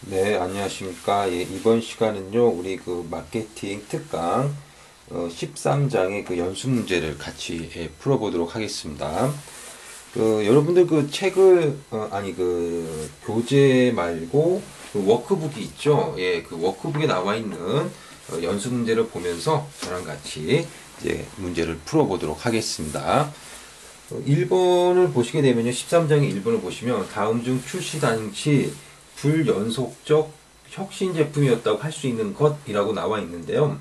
네, 안녕하십니까. 예, 이번 시간은요, 우리 그 마케팅 특강 13장의 그 연습 문제를 같이 풀어보도록 하겠습니다. 여러분들 그 책을, 그 교재 말고 그 워크북이 있죠. 예, 그 워크북에 나와 있는 연습 문제를 보면서 저랑 같이 이제 문제를 풀어보도록 하겠습니다. 1번을 보시게 되면요. 13장의 1번을 보시면 다음 중 출시 당시 불연속적 혁신 제품이었다고 할 수 있는 것이라고 나와 있는데요.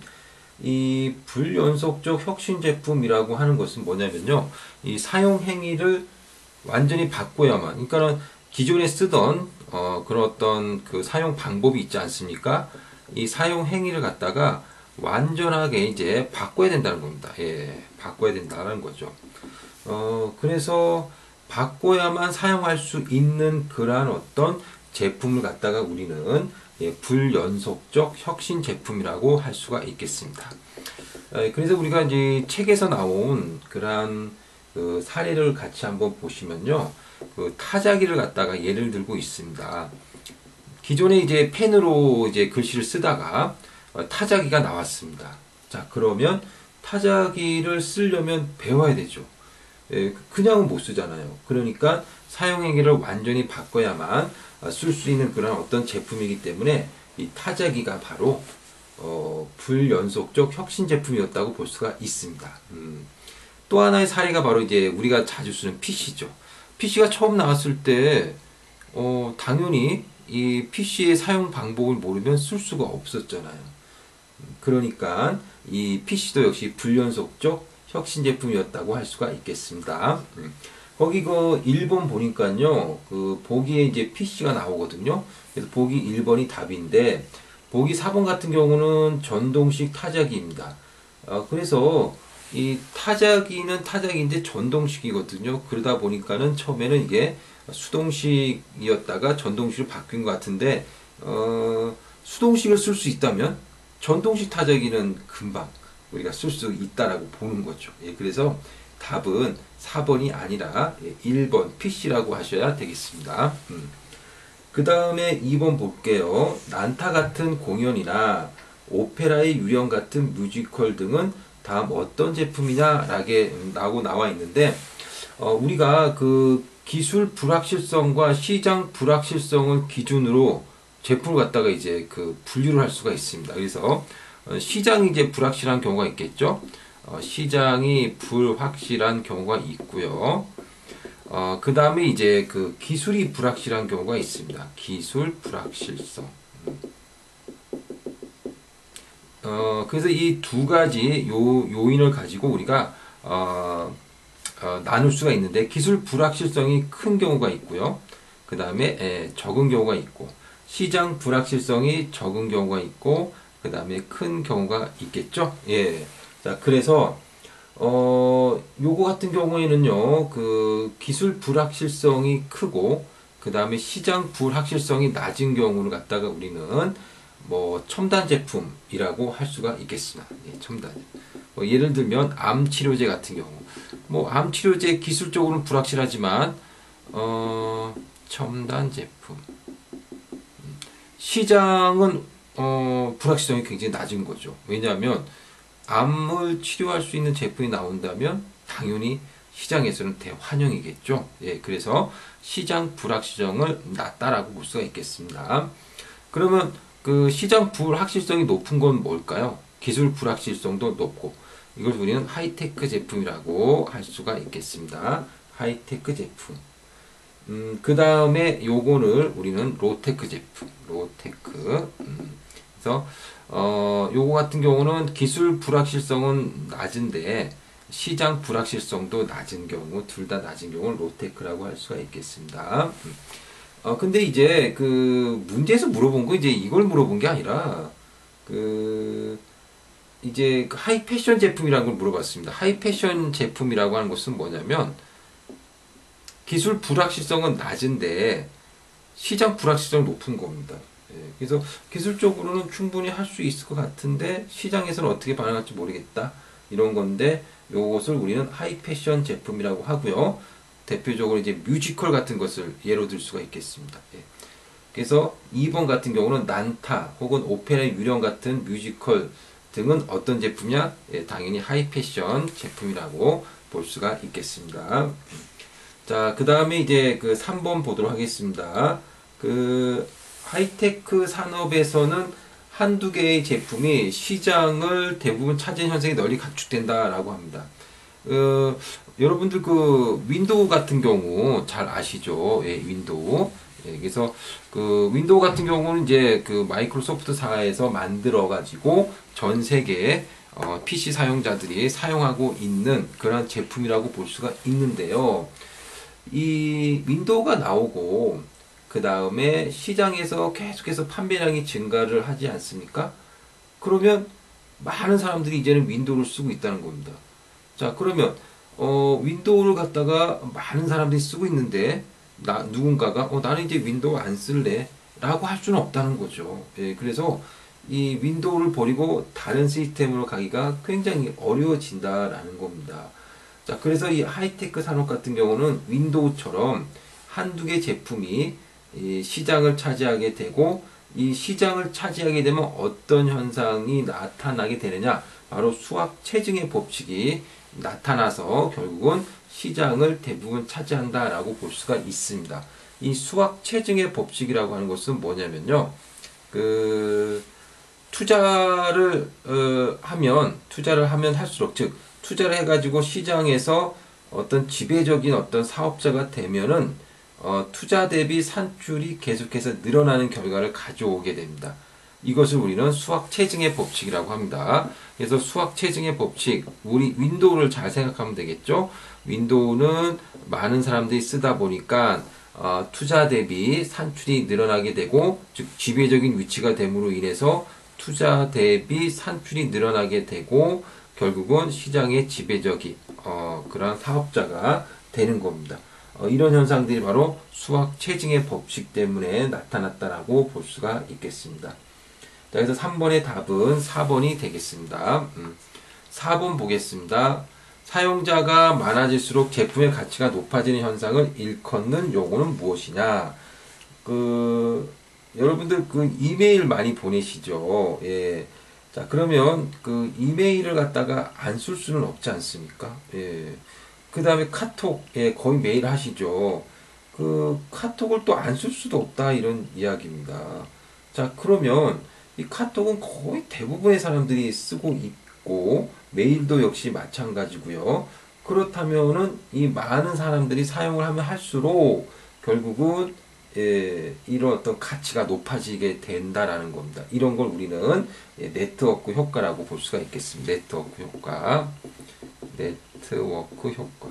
이 불연속적 혁신 제품이라고 하는 것은 뭐냐면요. 이 사용 행위를 완전히 바꿔야만, 그러니까는 기존에 쓰던 그런 어떤 그 사용 방법이 있지 않습니까? 이 사용 행위를 갖다가 완전하게 이제 바꿔야 된다는 겁니다. 예, 바꿔야 된다는 거죠. 그래서 바꿔야만 사용할 수 있는 그러한 어떤 제품을 갖다가 우리는 불연속적 혁신 제품이라고 할 수가 있겠습니다. 그래서 우리가 이제 책에서 나온 그러한 그 사례를 같이 한번 보시면요. 그 타자기를 갖다가 예를 들고 있습니다. 기존에 이제 펜으로 이제 글씨를 쓰다가 타자기가 나왔습니다. 자, 그러면 타자기를 쓰려면 배워야 되죠. 그냥은 못 쓰잖아요. 그러니까 사용행위를 완전히 바꿔야만 쓸 수 있는 그런 어떤 제품이기 때문에 이 타자기가 바로 불연속적 혁신 제품이었다고 볼 수가 있습니다. 또 하나의 사례가 바로 이제 우리가 자주 쓰는 PC죠. PC가 처음 나왔을 때 당연히 이 PC의 사용 방법을 모르면 쓸 수가 없었잖아요. 그러니까 이 PC도 역시 불연속적 혁신 제품이었다고 할 수가 있겠습니다. 거기 그 1번 보니까요, 그 보기에 이제 PC가 나오거든요. 그래서 보기 1번이 답인데, 보기 4번 같은 경우는 전동식 타자기입니다. 그래서 이 타자기는 타자기인데 전동식이거든요. 그러다 보니까는 처음에는 이게 수동식이었다가 전동식으로 바뀐 것 같은데, 수동식을 쓸 수 있다면 전동식 타자기는 금방 우리가 쓸 수 있다라고 보는 거죠. 예, 그래서 답은 4번이 아니라 1번 PC라고 하셔야 되겠습니다. 그 다음에 2번 볼게요. 난타 같은 공연이나 오페라의 유령 같은 뮤지컬 등은 다음 어떤 제품이냐라고 나와 있는데, 우리가 그 기술 불확실성과 시장 불확실성을 기준으로 제품을 갖다가 이제 그 분류를 할 수가 있습니다. 그래서 시장이 이제 불확실한 경우가 있겠죠. 시장이 불확실한 경우가 있고요. 그 다음에 이제 그 기술이 불확실한 경우가 있습니다. 기술 불확실성. 그래서 이 두 가지 요인을 가지고 우리가 나눌 수가 있는데, 기술 불확실성이 큰 경우가 있고요. 그 다음에 적은 경우가 있고, 시장 불확실성이 적은 경우가 있고, 그 다음에 큰 경우가 있겠죠. 예. 자, 그래서 요거 같은 경우에는요, 그 기술 불확실성이 크고, 그 다음에 시장 불확실성이 낮은 경우를 갖다가 우리는 뭐 첨단 제품이라고 할 수가 있겠습니다. 예, 첨단. 예를 들면 암 치료제 같은 경우, 뭐 암 치료제 기술적으로는 불확실하지만 첨단 제품. 시장은 불확실성이 굉장히 낮은 거죠. 왜냐하면 암을 치료할 수 있는 제품이 나온다면 당연히 시장에서는 대환영이겠죠. 예, 그래서 시장 불확실성을 낮다라고 볼 수가 있겠습니다. 그러면 그 시장 불확실성이 높은 건 뭘까요? 기술 불확실성도 높고, 이걸 우리는 하이테크 제품이라고 할 수가 있겠습니다. 하이테크 제품. 그 다음에 요거를 우리는 로테크 제품, 로테크. 그래서 요거 같은 경우는 기술 불확실성은 낮은데 시장 불확실성도 낮은 경우, 둘 다 낮은 경우를 로테크라고 할 수가 있겠습니다. 근데 이제 그 문제에서 물어본 거 이제 이걸 물어본 게 아니라 그 이제 그 하이 패션 제품이라는 걸 물어봤습니다. 하이 패션 제품이라고 하는 것은 뭐냐면, 기술 불확실성은 낮은데 시장 불확실성이 높은 겁니다. 예, 그래서 기술적으로는 충분히 할 수 있을 것 같은데 시장에서는 어떻게 반응할지 모르겠다, 이런 건데 이것을 우리는 하이 패션 제품이라고 하고요. 대표적으로 이제 뮤지컬 같은 것을 예로 들 수가 있겠습니다. 예. 그래서 2번 같은 경우는 난타 혹은 오페라 유령 같은 뮤지컬 등은 어떤 제품이야? 예, 당연히 하이 패션 제품이라고 볼 수가 있겠습니다. 자, 그 다음에 이제 그 3번 보도록 하겠습니다. 그 하이테크 산업에서는 한두 개의 제품이 시장을 대부분 차지하는 현상이 널리 가축된다라고 합니다. 여러분들 그 윈도우 같은 경우 잘 아시죠? 예, 윈도우. 예, 그래서 그 윈도우 같은 경우는 이제 그 마이크로소프트사에서 만들어 가지고 전 세계 PC 사용자들이 사용하고 있는 그런 제품이라고 볼 수가 있는데요. 이 윈도우가 나오고 그 다음에 시장에서 계속해서 판매량이 증가를 하지 않습니까? 그러면 많은 사람들이 이제는 윈도우를 쓰고 있다는 겁니다. 자, 그러면 윈도우를 갖다가 많은 사람들이 쓰고 있는데 누군가가 나는 이제 윈도우 안 쓸래 라고 할 수는 없다는 거죠. 예, 그래서 이 윈도우를 버리고 다른 시스템으로 가기가 굉장히 어려워진다라는 겁니다. 자, 그래서 이 하이테크 산업 같은 경우는 윈도우처럼 한두 개 제품이 이 시장을 차지하게 되고, 이 시장을 차지하게 되면 어떤 현상이 나타나게 되느냐? 바로 수학 체증의 법칙이 나타나서 결국은 시장을 대부분 차지한다라고 볼 수가 있습니다. 이 수학 체증의 법칙이라고 하는 것은 뭐냐면요. 그 투자를 하면 할수록, 즉 투자를 해가지고 시장에서 어떤 지배적인 어떤 사업자가 되면은 투자 대비 산출이 계속해서 늘어나는 결과를 가져오게 됩니다. 이것을 우리는 수학 체증의 법칙이라고 합니다. 그래서 수학 체증의 법칙, 우리 윈도우를 잘 생각하면 되겠죠. 윈도우는 많은 사람들이 쓰다 보니까 투자 대비 산출이 늘어나게 되고, 즉 지배적인 위치가 됨으로 인해서 투자 대비 산출이 늘어나게 되고, 결국은 시장의 지배적인 그런 사업자가 되는 겁니다. 이런 현상들이 바로 수학 체증의 법칙 때문에 나타났다라고 볼 수가 있겠습니다. 자, 그래서 3번의 답은 4번이 되겠습니다. 4번 보겠습니다. 사용자가 많아질수록 제품의 가치가 높아지는 현상을 일컫는 용어는 무엇이냐? 여러분들 그 이메일 많이 보내시죠? 예. 자, 그러면 그 이메일을 갖다가 안 쓸 수는 없지 않습니까? 예. 그 다음에 카톡, 예, 거의 매일 하시죠. 그 카톡을 또 안 쓸 수도 없다, 이런 이야기입니다. 자, 그러면 이 카톡은 거의 대부분의 사람들이 쓰고 있고, 메일도 역시 마찬가지고요. 그렇다면은 이 많은 사람들이 사용을 하면 할수록 결국은 이런 어떤 가치가 높아지게 된다라는 겁니다. 이런 걸 우리는 네트워크 효과라고 볼 수가 있겠습니다. 네트워크 효과. 네트워크 효과.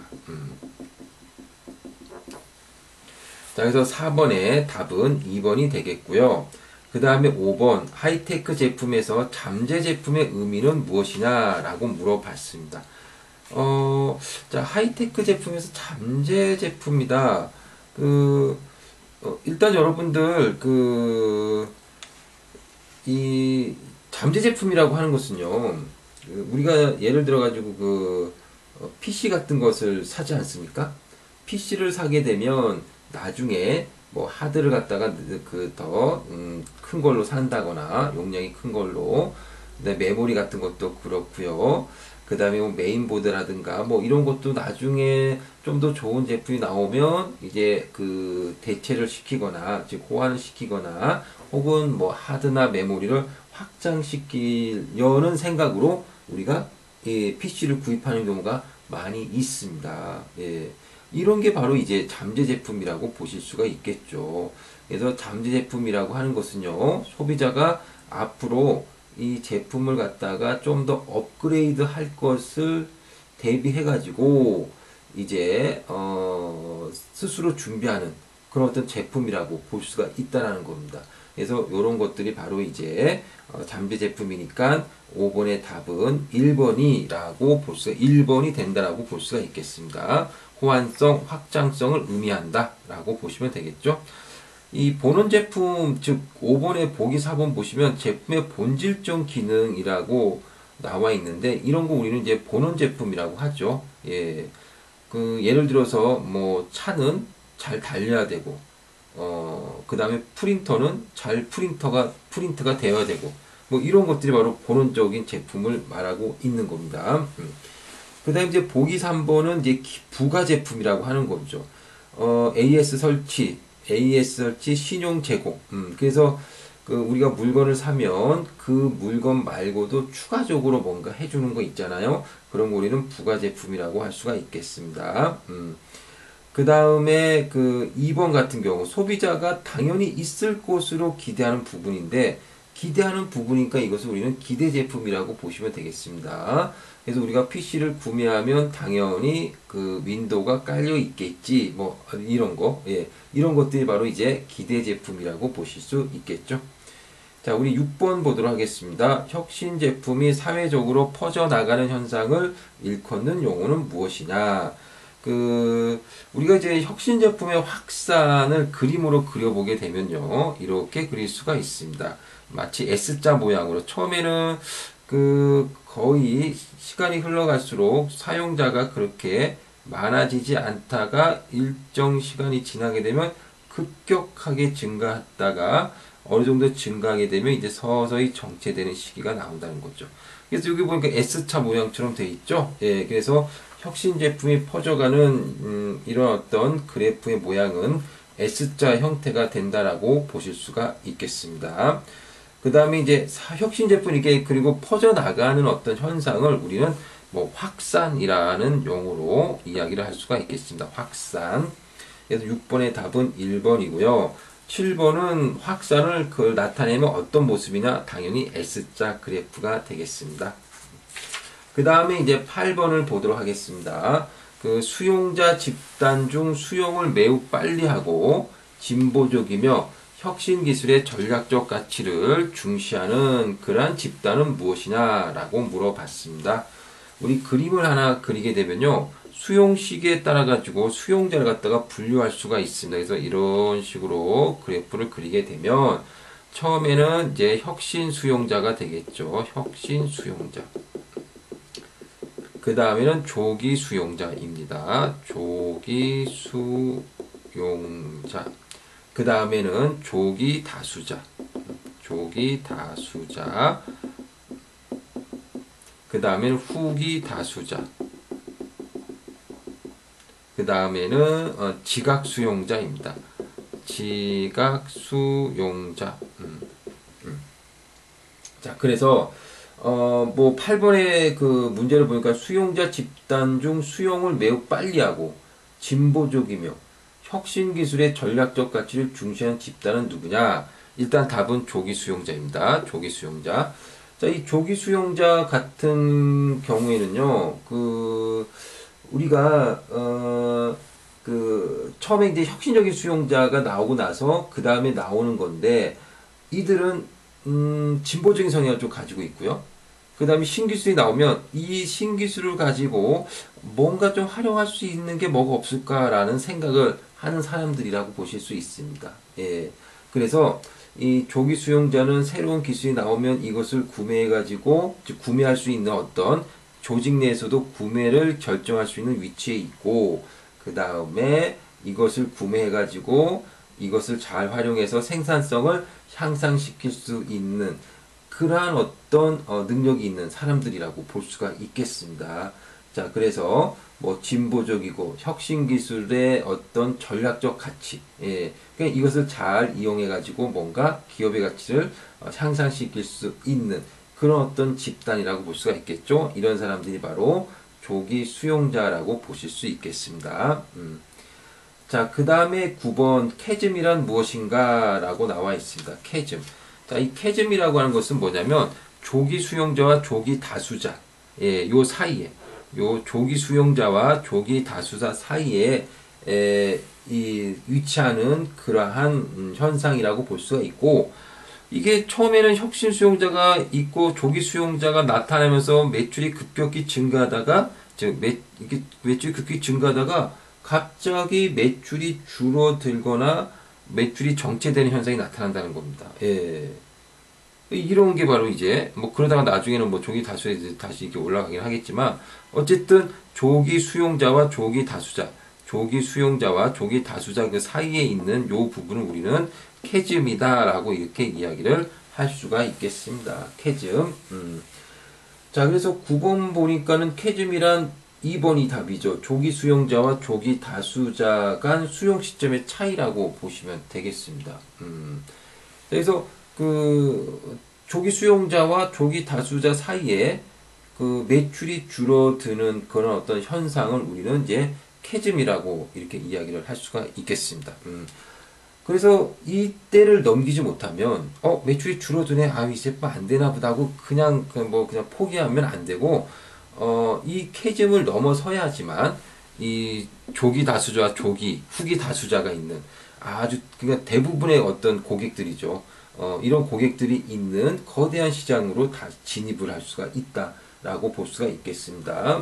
자, 그래서 4번의 답은 2번이 되겠고요. 그 다음에 5번, 하이테크 제품에서 잠재 제품의 의미는 무엇이냐라고 물어봤습니다. 자, 하이테크 제품에서 잠재 제품이다. 일단 여러분들, 이 잠재 제품이라고 하는 것은요, 우리가 예를 들어가지고 PC 같은 것을 사지 않습니까? PC를 사게 되면 나중에 뭐 하드를 갖다가 더 큰 걸로 산다거나, 용량이 큰 걸로, 그다음에 메모리 같은 것도 그렇고요. 그 다음에 뭐 메인보드라든가 뭐 이런 것도 나중에 좀 더 좋은 제품이 나오면 이제 그 대체를 시키거나, 즉 호환을 시키거나, 혹은 뭐 하드나 메모리를 확장시키려는 생각으로 우리가 PC를 구입하는 경우가 많이 있습니다. 예. 이런 게 바로 이제 잠재 제품이라고 보실 수가 있겠죠. 그래서 잠재 제품이라고 하는 것은요, 소비자가 앞으로 이 제품을 갖다가 좀 더 업그레이드 할 것을 대비해 가지고 이제 스스로 준비하는 그런 어떤 제품이라고 볼 수가 있다라는 겁니다. 그래서 이런 것들이 바로 이제 잠재 제품이니까 5번의 답은 1번이라고 볼 수가 1번이 된다라고 볼 수가 있겠습니다. 호환성, 확장성을 의미한다 라고 보시면 되겠죠. 이 본원 제품, 즉 5번의 보기 4번 보시면 제품의 본질적 기능이라고 나와 있는데, 이런 거 우리는 이제 본원 제품이라고 하죠. 예. 예를 들어서 뭐 차는 잘 달려야 되고, 그 다음에 프린터는 잘 프린트가 되어야 되고, 뭐 이런 것들이 바로 본원적인 제품을 말하고 있는 겁니다. 그 다음에 이제 보기 3번은 이제 부가 제품이라고 하는 거죠. AS 설치, 신용 제공. 그래서 그 우리가 물건을 사면 그 물건 말고도 추가적으로 뭔가 해주는 거 있잖아요. 그런 거 우리는 부가 제품이라고 할 수가 있겠습니다. 그 다음에 그 2번 같은 경우 소비자가 당연히 있을 것으로 기대하는 부분인데, 기대하는 부분이니까 이것을 우리는 기대 제품이라고 보시면 되겠습니다. 그래서 우리가 PC를 구매하면 당연히 그 윈도우가 깔려 있겠지, 뭐 이런 거, 예, 이런 것들이 바로 이제 기대 제품이라고 보실 수 있겠죠. 자, 우리 6번 보도록 하겠습니다. 혁신 제품이 사회적으로 퍼져나가는 현상을 일컫는 용어는 무엇이냐? 우리가 이제 혁신 제품의 확산을 그림으로 그려보게 되면요, 이렇게 그릴 수가 있습니다. 마치 S자 모양으로 처음에는 거의 시간이 흘러갈수록 사용자가 그렇게 많아지지 않다가 일정 시간이 지나게 되면 급격하게 증가했다가 어느 정도 증가하게 되면 이제 서서히 정체되는 시기가 나온다는 거죠. 그래서 여기 보니까 S자 모양처럼 되어 있죠. 예, 그래서 혁신 제품이 퍼져가는 이런 어떤 그래프의 모양은 S자 형태가 된다라고 보실 수가 있겠습니다. 그 다음에 이제 혁신 제품 이게 그리고 퍼져나가는 어떤 현상을 우리는 뭐 확산이라는 용어로 이야기를 할 수가 있겠습니다. 확산. 그래서 6번의 답은 1번이고요. 7번은 확산을 나타내면 어떤 모습이냐? 당연히 S자 그래프가 되겠습니다. 그 다음에 이제 8번을 보도록 하겠습니다. 그 수용자 집단 중 수용을 매우 빨리 하고 진보적이며 혁신 기술의 전략적 가치를 중시하는 그러한 집단은 무엇이냐라고 물어봤습니다. 우리 그림을 하나 그리게 되면요, 수용 시기에 따라 가지고 수용자를 갖다가 분류할 수가 있습니다. 그래서 이런 식으로 그래프를 그리게 되면 처음에는 이제 혁신 수용자가 되겠죠. 혁신 수용자. 그 다음에는 조기 수용자입니다. 조기 수용자. 그 다음에는 조기 다수자. 조기 다수자. 그 다음에는 후기 다수자. 그 다음에는 지각 수용자입니다. 지각 수용자. 자, 그래서 뭐 8번의 그 문제를 보니까 수용자 집단 중 수용을 매우 빨리 하고 진보적이며 혁신 기술의 전략적 가치를 중시하는 집단은 누구냐? 일단 답은 조기 수용자입니다. 조기 수용자. 자, 이 조기 수용자 같은 경우에는요, 우리가 처음에 이제 혁신적인 수용자가 나오고 나서 그 다음에 나오는 건데, 이들은 진보적인 성향을 좀 가지고 있고요. 그 다음에 신기술이 나오면 이 신기술을 가지고 뭔가 좀 활용할 수 있는 게 뭐가 없을까라는 생각을 하는 사람들이라고 보실 수 있습니다. 예. 그래서 이 조기 수용자는 새로운 기술이 나오면 이것을 구매해가지고, 즉 구매할 수 있는 어떤 조직 내에서도 구매를 결정할 수 있는 위치에 있고, 그 다음에 이것을 구매해가지고 이것을 잘 활용해서 생산성을 향상시킬 수 있는 그러한 어떤 능력이 있는 사람들이라고 볼 수가 있겠습니다. 자, 그래서 뭐 진보적이고 혁신 기술의 어떤 전략적 가치, 예, 그러니까 이것을 잘 이용해 가지고 뭔가 기업의 가치를 향상시킬 수 있는 그런 어떤 집단이라고 볼 수가 있겠죠. 이런 사람들이 바로 조기 수용자라고 보실 수 있겠습니다. 자, 그 다음에 9번 캐즘이란 무엇인가 라고 나와 있습니다. 캐즘. 자, 이 캐즘이라고 하는 것은 뭐냐면 조기 수용자와 조기 다수자, 예, 요 사이에, 요 조기 수용자와 조기 다수자 사이에 이 위치하는 그러한 현상이라고 볼 수가 있고, 이게 처음에는 혁신 수용자가 있고 조기 수용자가 나타나면서 매출이 급격히 증가하다가, 즉 매출이 급격히 증가하다가 갑자기 매출이 줄어들거나 매출이 정체되는 현상이 나타난다는 겁니다. 예. 이런 게 바로 이제 뭐 그러다가 나중에는 뭐 조기 다수에 다시 이렇게 올라가긴 하겠지만, 어쨌든 조기 수용자와 조기 다수자, 조기 수용자와 조기 다수자 그 사이에 있는 요 부분을 우리는 캐즘이다라고 이렇게 이야기를 할 수가 있겠습니다. 캐즘. 자, 그래서 9번 보니까는 캐즘이란 2번이 답이죠. 조기 수용자와 조기 다수자 간 수용 시점의 차이라고 보시면 되겠습니다. 그래서 그 조기 수용자와 조기 다수자 사이에 그 매출이 줄어드는 그런 어떤 현상을 우리는 이제 캐즘이라고 이렇게 이야기를 할 수가 있겠습니다. 그래서 이때를 넘기지 못하면 매출이 줄어드네, 이제 안 되나 보다 하고 그냥 포기하면 안 되고 이 캐즘을 넘어서야지만 이 조기 다수자와 후기 다수자가 있는 아주 그러니까 대부분의 어떤 고객들이죠. 이런 고객들이 있는 거대한 시장으로 다 진입을 할 수가 있다라고 볼 수가 있겠습니다.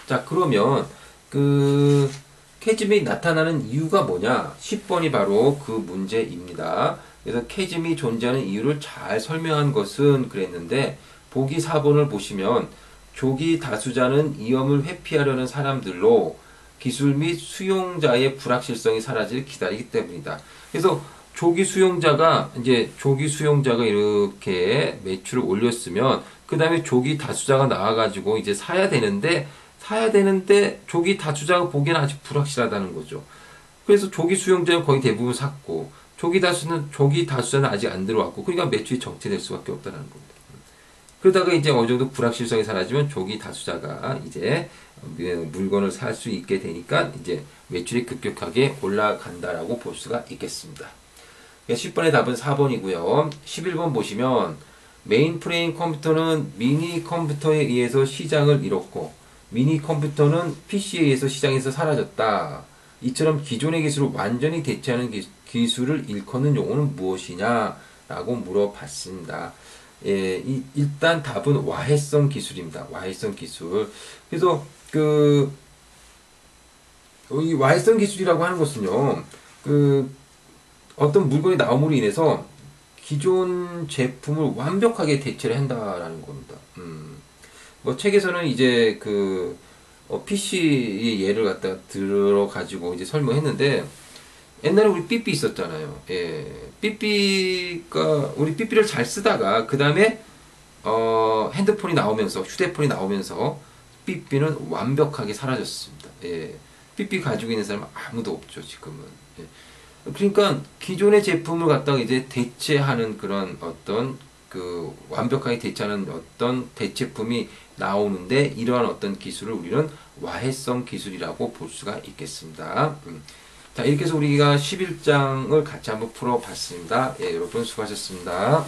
자, 그러면 그 캐즘이 나타나는 이유가 뭐냐? 10번이 바로 그 문제입니다. 그래서 캐즘이 존재하는 이유를 잘 설명한 것은 그랬는데 보기 4번을 보시면 조기 다수자는 위험을 회피하려는 사람들로 기술 및 수용자의 불확실성이 사라질 기다리기 때문이다. 그래서 조기 수용자가 이렇게 매출을 올렸으면 그 다음에 조기 다수자가 나와가지고 이제 사야 되는데 조기 다수자가 보기에는 아직 불확실하다는 거죠. 그래서 조기 수용자는 거의 대부분 샀고 조기 다수자는 아직 안 들어왔고 그러니까 매출이 정체될 수밖에 없다는 겁니다. 그러다가 이제 어느 정도 불확실성이 사라지면 조기 다수자가 이제 물건을 살 수 있게 되니까 이제 매출이 급격하게 올라간다라고 볼 수가 있겠습니다. 10번의 답은 4번이고요. 11번 보시면 메인프레임 컴퓨터는 미니 컴퓨터에 의해서 시장을 잃었고 미니 컴퓨터는 PC에 의해서 시장에서 사라졌다. 이처럼 기존의 기술을 완전히 대체하는 기술을 일컫는 용어는 무엇이냐라고 물어봤습니다. 예, 일단 답은 와해성 기술입니다. 와해성 기술. 그래서 이 와해성 기술이라고 하는 것은요, 어떤 물건이 나옴으로 인해서 기존 제품을 완벽하게 대체를 한다라는 겁니다. 뭐 책에서는 이제 PC의 예를 갖다가 들어가지고 이제 설명했는데 옛날에 우리 삐삐 있었잖아요. 예. 우리 삐삐를 잘 쓰다가 그 다음에 휴대폰이 나오면서 삐삐는 완벽하게 사라졌습니다. 예. 삐삐 가지고 있는 사람은 아무도 없죠, 지금은. 예. 그러니까 기존의 제품을 갖다가 이제 대체하는 그런 어떤 완벽하게 대체하는 어떤 대체품이 나오는데 이러한 어떤 기술을 우리는 와해성 기술이라고 볼 수가 있겠습니다. 자, 이렇게 해서 우리가 11장을 같이 한번 풀어봤습니다. 예, 여러분 수고하셨습니다.